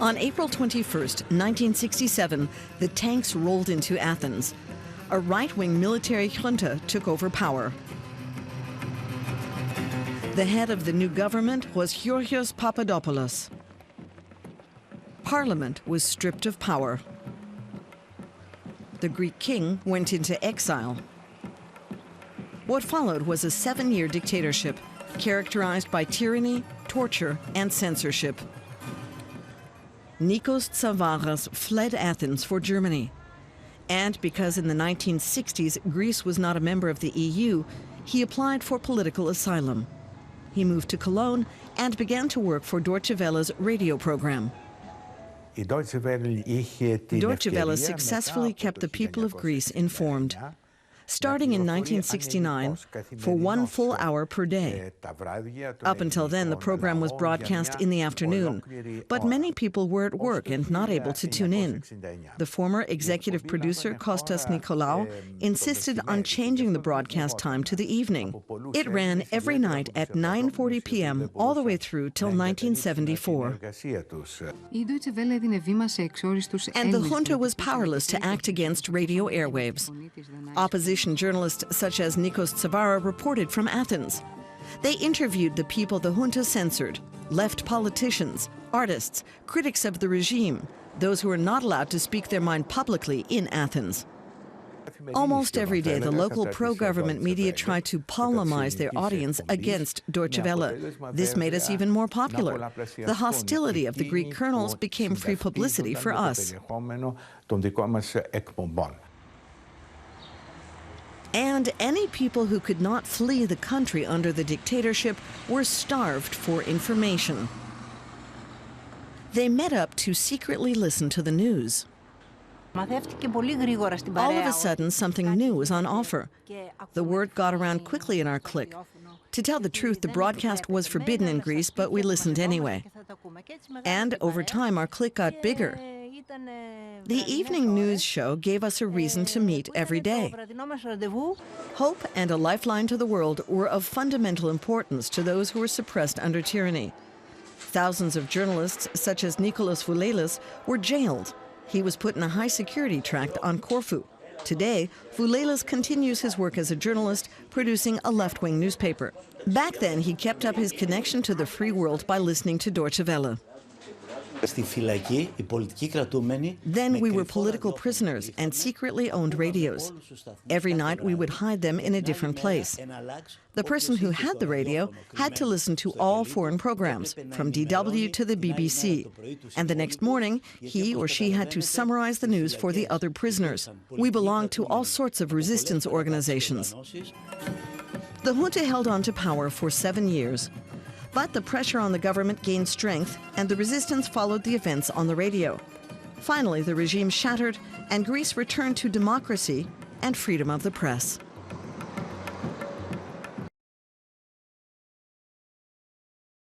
On April 21st, 1967, the tanks rolled into Athens. A right-wing military junta took over power. The head of the new government was Georgios Papadopoulos. Parliament was stripped of power. The Greek king went into exile. What followed was a 7-year dictatorship characterized by tyranny, torture, and censorship. Nikos Tsavaras fled Athens for Germany. And because in the 1960s Greece was not a member of the EU, he applied for political asylum. He moved to Cologne and began to work for Deutsche Welle's radio program. Deutsche Welle successfully kept the people of Greece informed. Starting in 1969, for 1 full hour per day. Up until then, the program was broadcast in the afternoon, but many people were at work and not able to tune in. The former executive producer, Kostas Nikolaou, insisted on changing the broadcast time to the evening. It ran every night at 9:40 p.m. all the way through till 1974. And the junta was powerless to act against radio airwaves. Opposition journalists such as Nikos Tsavaras reported from Athens. They interviewed the people the junta censored, left politicians, artists, critics of the regime, those who were not allowed to speak their mind publicly in Athens. Almost every day, the local pro-government media tried to polemize their audience against Deutsche Welle. This made us even more popular. The hostility of the Greek colonels became free publicity for us. And any people who could not flee the country under the dictatorship were starved for information. They met up to secretly listen to the news. All of a sudden, something new was on offer. The word got around quickly in our clique. To tell the truth, the broadcast was forbidden in Greece, but we listened anyway. And over time, our clique got bigger. The evening news show gave us a reason to meet every day. Hope and a lifeline to the world were of fundamental importance to those who were suppressed under tyranny. Thousands of journalists, such as Nicholas Voulelis, were jailed. He was put in a high-security tract on Corfu. Today, Voulelis continues his work as a journalist, producing a left-wing newspaper. Back then, he kept up his connection to the free world by listening to Deutsche Welle. Then we were political prisoners and secretly owned radios. Every night we would hide them in a different place. The person who had the radio had to listen to all foreign programs, from DW to the BBC. And the next morning, he or she had to summarize the news for the other prisoners. We belonged to all sorts of resistance organizations. The junta held on to power for 7 years. But the pressure on the government gained strength, and the resistance followed the events on the radio. Finally, the regime shattered, and Greece returned to democracy and freedom of the press.